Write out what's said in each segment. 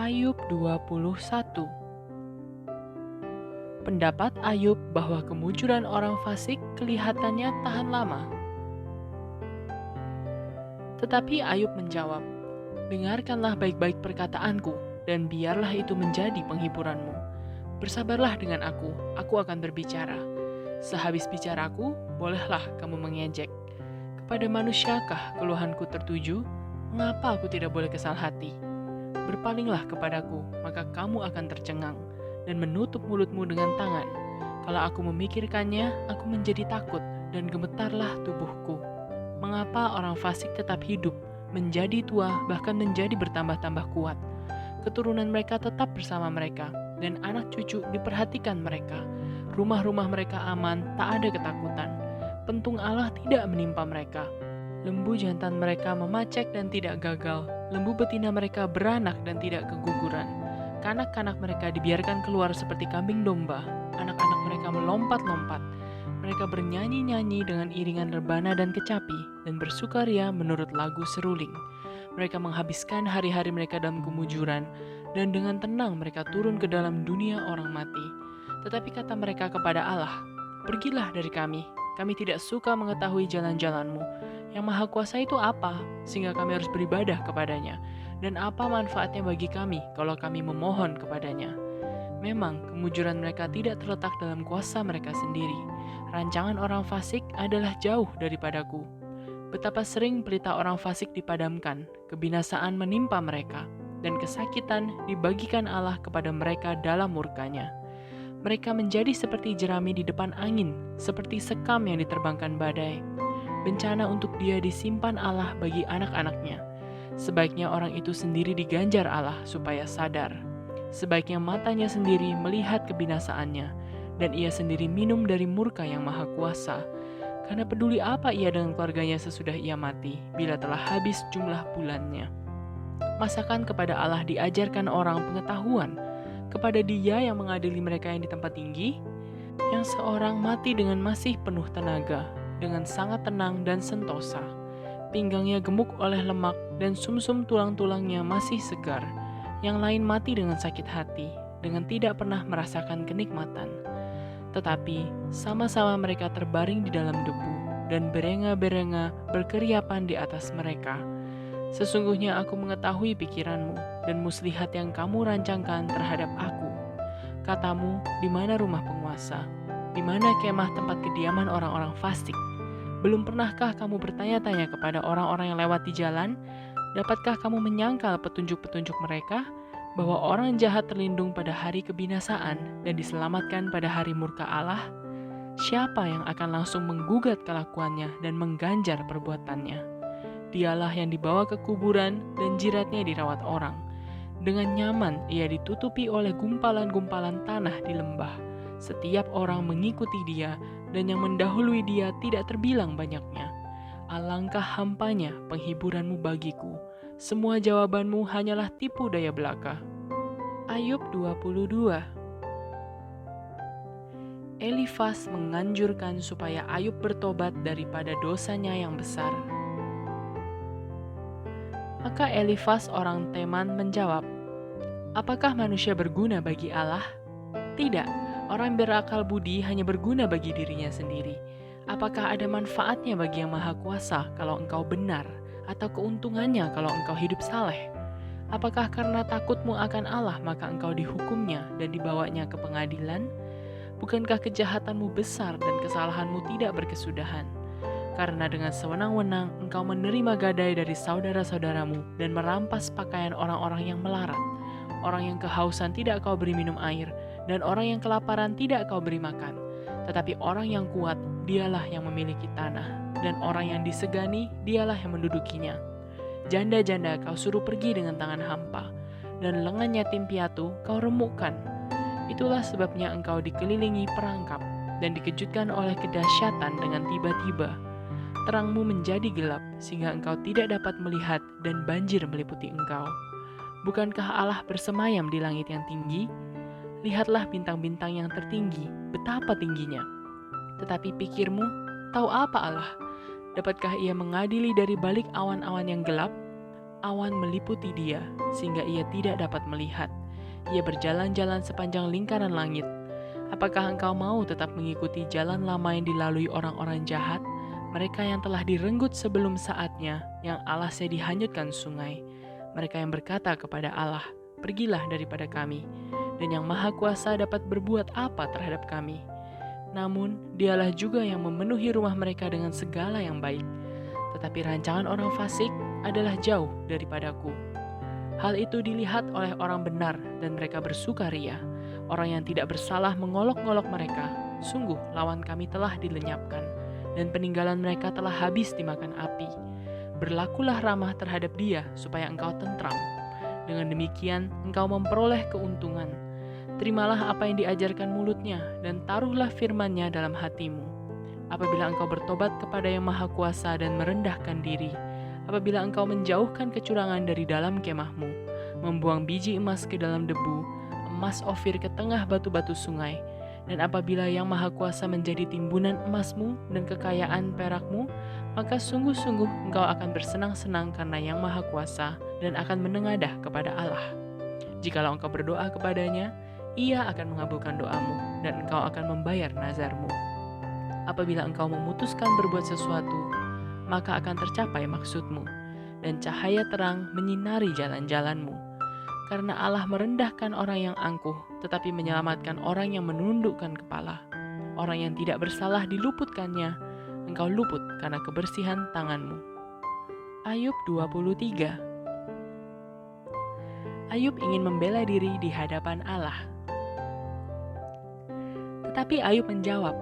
Ayub 21. Pendapat Ayub bahwa kemujuran orang fasik kelihatannya tahan lama. Tetapi Ayub menjawab, "Dengarkanlah baik-baik perkataanku, dan biarlah itu menjadi penghiburanmu. Bersabarlah dengan aku akan berbicara. Sehabis bicaraku, bolehlah kamu mengejek. Kepada manusiakah keluhanku tertuju? Mengapa aku tidak boleh kesal hati? Berpalinglah kepadaku, maka kamu akan tercengang, dan menutup mulutmu dengan tangan. Kalau aku memikirkannya, aku menjadi takut, dan gemetarlah tubuhku. Mengapa orang fasik tetap hidup, menjadi tua, bahkan menjadi bertambah-tambah kuat? Keturunan mereka tetap bersama mereka, dan anak cucu diperhatikan mereka. Rumah-rumah mereka aman, tak ada ketakutan. Pentung Allah tidak menimpa mereka. Lembu jantan mereka memacek dan tidak gagal. Lembu betina mereka beranak dan tidak keguguran. Kanak-kanak mereka dibiarkan keluar seperti kambing domba. Anak-anak mereka melompat-lompat. Mereka bernyanyi-nyanyi dengan iringan rebana dan kecapi, dan bersukaria menurut lagu seruling. Mereka menghabiskan hari-hari mereka dalam kemujuran, dan dengan tenang mereka turun ke dalam dunia orang mati. Tetapi kata mereka kepada Allah, "Pergilah dari kami tidak suka mengetahui jalan-jalan-Mu. Yang Maha Kuasa itu apa, sehingga kami harus beribadah kepadanya? Dan apa manfaatnya bagi kami kalau kami memohon kepadanya?" Memang kemujuran mereka tidak terletak dalam kuasa mereka sendiri. Rancangan orang fasik adalah jauh daripadaku. Betapa sering pelita orang fasik dipadamkan, kebinasaan menimpa mereka, dan kesakitan dibagikan Allah kepada mereka dalam murkanya. Mereka menjadi seperti jerami di depan angin, seperti sekam yang diterbangkan badai. Bencana untuk dia disimpan Allah bagi anak-anaknya. Sebaiknya orang itu sendiri diganjar Allah supaya sadar. Sebaiknya matanya sendiri melihat kebinasaannya, dan ia sendiri minum dari murka yang maha kuasa. Karena peduli apa ia dengan keluarganya sesudah ia mati, bila telah habis jumlah bulannya. Masakan kepada Allah diajarkan orang pengetahuan, kepada Dia yang mengadili mereka yang di tempat tinggi, yang seorang mati dengan masih penuh tenaga, dengan sangat tenang dan sentosa. Pinggangnya gemuk oleh lemak dan sumsum tulang-tulangnya masih segar. Yang lain mati dengan sakit hati, dengan tidak pernah merasakan kenikmatan. Tetapi sama-sama mereka terbaring di dalam debu, dan berenga-berenga berkeriapan di atas mereka. Sesungguhnya aku mengetahui pikiranmu, dan muslihat yang kamu rancangkan terhadap aku. Katamu, di mana rumah penguasa? Di mana kemah tempat kediaman orang-orang fasik? Belum pernahkah kamu bertanya-tanya kepada orang-orang yang lewat di jalan? Dapatkah kamu menyangkal petunjuk-petunjuk mereka, bahwa orang jahat terlindung pada hari kebinasaan dan diselamatkan pada hari murka Allah? Siapa yang akan langsung menggugat kelakuannya dan mengganjar perbuatannya? Dialah yang dibawa ke kuburan dan jiratnya dirawat orang. Dengan nyaman ia ditutupi oleh gumpalan-gumpalan tanah di lembah. Setiap orang mengikuti dia, dan yang mendahului dia tidak terbilang banyaknya. Alangkah hampanya penghiburanmu bagiku. Semua jawabanmu hanyalah tipu daya belaka. Ayub 22. Elifas menganjurkan supaya Ayub bertobat daripada dosanya yang besar. Maka Elifas orang Teman menjawab, "Apakah manusia berguna bagi Allah? Tidak, orang berakal budi hanya berguna bagi dirinya sendiri. Apakah ada manfaatnya bagi yang Maha Kuasa kalau engkau benar, atau keuntungannya kalau engkau hidup saleh? Apakah karena takutmu akan Allah maka engkau dihukumnya dan dibawanya ke pengadilan? Bukankah kejahatanmu besar dan kesalahanmu tidak berkesudahan? Karena dengan sewenang-wenang engkau menerima gadai dari saudara-saudaramu dan merampas pakaian orang-orang yang melarat. Orang yang kehausan tidak kau beri minum air, dan orang yang kelaparan tidak kau beri makan. Tetapi orang yang kuat, dialah yang memiliki tanah, dan orang yang disegani, dialah yang mendudukinya. Janda-janda kau suruh pergi dengan tangan hampa, dan lengan yatim piatu kau remukkan. Itulah sebabnya engkau dikelilingi perangkap, dan dikejutkan oleh kedahsyatan dengan tiba-tiba. Terangmu menjadi gelap, sehingga engkau tidak dapat melihat, dan banjir meliputi engkau. Bukankah Allah bersemayam di langit yang tinggi? Lihatlah bintang-bintang yang tertinggi, betapa tingginya. Tetapi pikirmu, tahu apa Allah? Dapatkah ia mengadili dari balik awan-awan yang gelap? Awan meliputi dia, sehingga ia tidak dapat melihat. Ia berjalan-jalan sepanjang lingkaran langit. Apakah engkau mau tetap mengikuti jalan lama yang dilalui orang-orang jahat? Mereka yang telah direnggut sebelum saatnya, yang alasnya dihanyutkan sungai. Mereka yang berkata kepada Allah, "Pergilah daripada kami," dan yang Maha Kuasa dapat berbuat apa terhadap kami? Namun, dialah juga yang memenuhi rumah mereka dengan segala yang baik. Tetapi rancangan orang fasik adalah jauh daripadaku. Hal itu dilihat oleh orang benar dan mereka bersukaria. Orang yang tidak bersalah mengolok-ngolok mereka. Sungguh lawan kami telah dilenyapkan dan peninggalan mereka telah habis dimakan api. Berlakulah ramah terhadap dia supaya engkau tentram. Dengan demikian engkau memperoleh keuntungan. Terimalah apa yang diajarkan mulutnya dan taruhlah firman-Nya dalam hatimu. Apabila engkau bertobat kepada Yang Maha Kuasa dan merendahkan diri, apabila engkau menjauhkan kecurangan dari dalam kemahmu, membuang biji emas ke dalam debu, emas Ofir ke tengah batu-batu sungai, dan apabila Yang Maha Kuasa menjadi timbunan emasmu dan kekayaan perakmu, maka sungguh-sungguh engkau akan bersenang-senang karena Yang Maha Kuasa dan akan menengadah kepada Allah. Jikalau engkau berdoa kepadanya, Ia akan mengabulkan doamu dan engkau akan membayar nazarmu. Apabila engkau memutuskan berbuat sesuatu, maka akan tercapai maksudmu, dan cahaya terang menyinari jalan-jalanmu. Karena Allah merendahkan orang yang angkuh, tetapi menyelamatkan orang yang menundukkan kepala. Orang yang tidak bersalah diluputkannya, engkau luput karena kebersihan tanganmu. Ayub 23. Ayub ingin membela diri di hadapan Allah. Tetapi Ayub menjawab,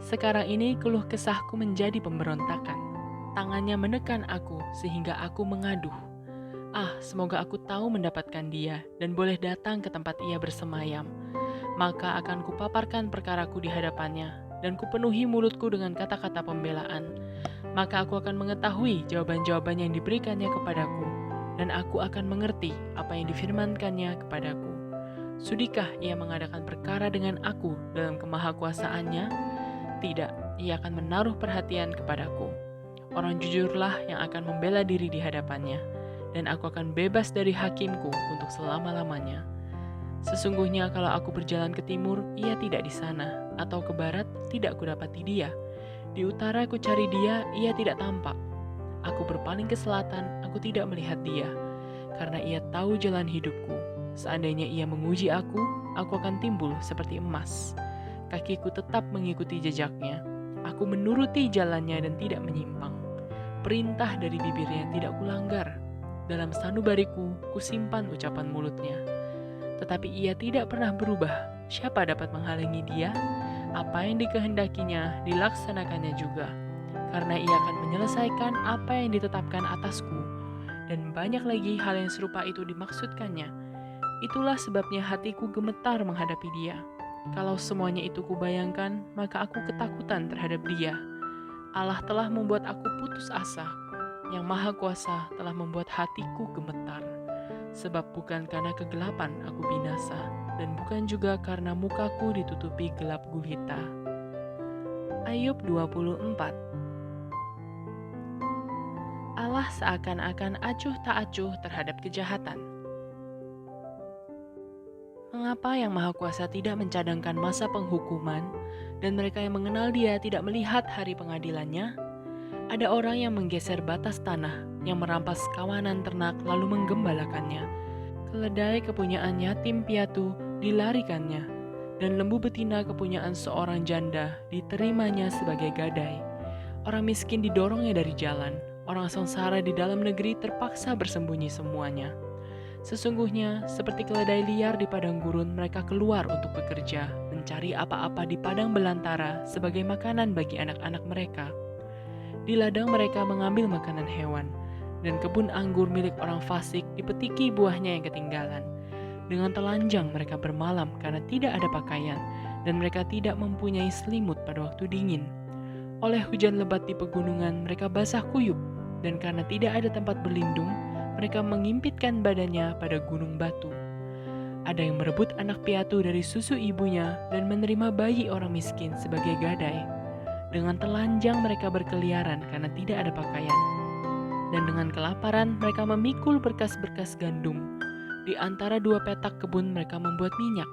"Sekarang ini keluh kesahku menjadi pemberontakan. Tangannya menekan aku sehingga aku mengaduh. Semoga aku tahu mendapatkan dia dan boleh datang ke tempat ia bersemayam. Maka akan kupaparkan perkaraku di hadapannya dan kupenuhi mulutku dengan kata-kata pembelaan. Maka aku akan mengetahui jawaban-jawaban yang diberikannya kepadaku dan aku akan mengerti apa yang difirmankannya kepadaku. Sudikah ia mengadakan perkara dengan aku dalam kemahakuasaannya? Tidak, ia akan menaruh perhatian kepadaku. Orang jujurlah yang akan membela diri di hadapannya, dan aku akan bebas dari hakimku untuk selama-lamanya. Sesungguhnya kalau aku berjalan ke timur, ia tidak di sana, atau ke barat, tidak kudapati dia. Di utara aku cari dia, ia tidak tampak. Aku berpaling ke selatan, aku tidak melihat dia, karena ia tahu jalan hidupku. Seandainya ia menguji aku akan timbul seperti emas. Kakiku tetap mengikuti jejaknya. Aku menuruti jalannya dan tidak menyimpang. Perintah dari bibirnya tidak kulanggar. Dalam sanubariku kusimpan ucapan mulutnya. Tetapi ia tidak pernah berubah. Siapa dapat menghalangi dia? Apa yang dikehendakinya dilaksanakannya juga. Karena ia akan menyelesaikan apa yang ditetapkan atasku. Dan banyak lagi hal yang serupa itu dimaksudkannya. Itulah sebabnya hatiku gemetar menghadapi dia. Kalau semuanya itu kubayangkan, maka aku ketakutan terhadap dia. Allah telah membuat aku putus asa. Yang Maha Kuasa telah membuat hatiku gemetar. Sebab bukan karena kegelapan aku binasa, dan bukan juga karena mukaku ditutupi gelap gulita. Ayub 24. Allah seakan-akan acuh tak acuh terhadap kejahatan. Mengapa Yang Maha Kuasa tidak mencadangkan masa penghukuman, dan mereka yang mengenal Dia tidak melihat hari pengadilannya? Ada orang yang menggeser batas tanah, yang merampas kawanan ternak lalu menggembalakannya. Keledai kepunyaan yatim piatu dilarikannya, dan lembu betina kepunyaan seorang janda diterimanya sebagai gadai. Orang miskin didorongnya dari jalan, orang sengsara di dalam negeri terpaksa bersembunyi semuanya. Sesungguhnya, seperti keledai liar di padang gurun, mereka keluar untuk bekerja, mencari apa-apa di padang belantara sebagai makanan bagi anak-anak mereka. Di ladang mereka mengambil makanan hewan, dan kebun anggur milik orang fasik dipetiki buahnya yang ketinggalan. Dengan telanjang mereka bermalam karena tidak ada pakaian, dan mereka tidak mempunyai selimut pada waktu dingin. Oleh hujan lebat di pegunungan, mereka basah kuyup, dan karena tidak ada tempat berlindung, mereka mengimpitkan badannya pada gunung batu. Ada yang merebut anak piatu dari susu ibunya dan menerima bayi orang miskin sebagai gadai. Dengan telanjang mereka berkeliaran karena tidak ada pakaian. Dan dengan kelaparan mereka memikul berkas-berkas gandum. Di antara dua petak kebun mereka membuat minyak.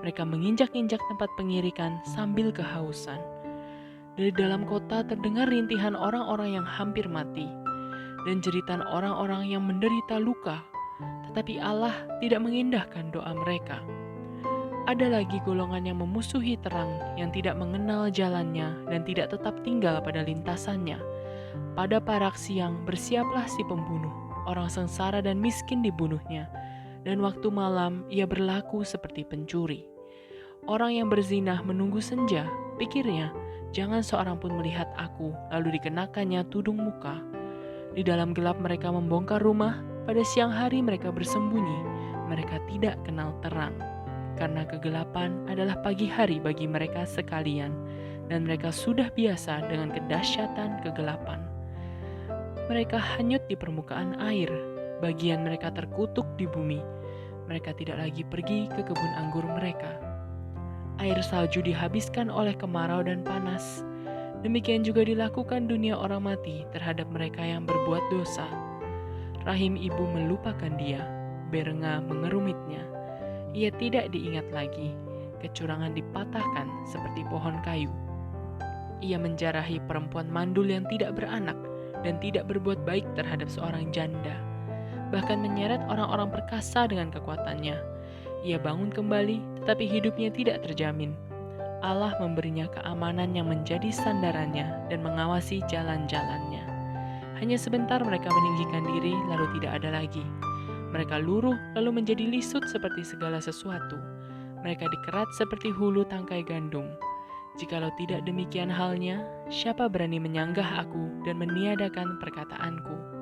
Mereka menginjak-injak tempat pengirikan sambil kehausan. Dari dalam kota terdengar rintihan orang-orang yang hampir mati dan jeritan orang-orang yang menderita luka. Tetapi Allah tidak mengindahkan doa mereka. Ada lagi golongan yang memusuhi terang, yang tidak mengenal jalannya dan tidak tetap tinggal pada lintasannya. Pada parak siang bersiaplah si pembunuh, orang sengsara dan miskin dibunuhnya, dan waktu malam ia berlaku seperti pencuri. Orang yang berzinah menunggu senja, pikirnya, jangan seorang pun melihat aku, lalu dikenakannya tudung muka. Di dalam gelap mereka membongkar rumah, pada siang hari mereka bersembunyi, mereka tidak kenal terang. Karena kegelapan adalah pagi hari bagi mereka sekalian, dan mereka sudah biasa dengan kedahsyatan kegelapan. Mereka hanyut di permukaan air, bagian mereka terkutuk di bumi. Mereka tidak lagi pergi ke kebun anggur mereka. Air salju dihabiskan oleh kemarau dan panas. Demikian juga dilakukan dunia orang mati terhadap mereka yang berbuat dosa. Rahim ibu melupakan dia, berenga mengerumitnya. Ia tidak diingat lagi, kecurangan dipatahkan seperti pohon kayu. Ia menjarahi perempuan mandul yang tidak beranak dan tidak berbuat baik terhadap seorang janda. Bahkan menyeret orang-orang perkasa dengan kekuatannya. Ia bangun kembali, tetapi hidupnya tidak terjamin. Allah memberinya keamanan yang menjadi sandarannya dan mengawasi jalan-jalannya. Hanya sebentar mereka meninggikan diri, lalu tidak ada lagi. Mereka luruh lalu menjadi lisut seperti segala sesuatu. Mereka dikerat seperti hulu tangkai gandum. Jikalau tidak demikian halnya, siapa berani menyanggah aku dan meniadakan perkataanku?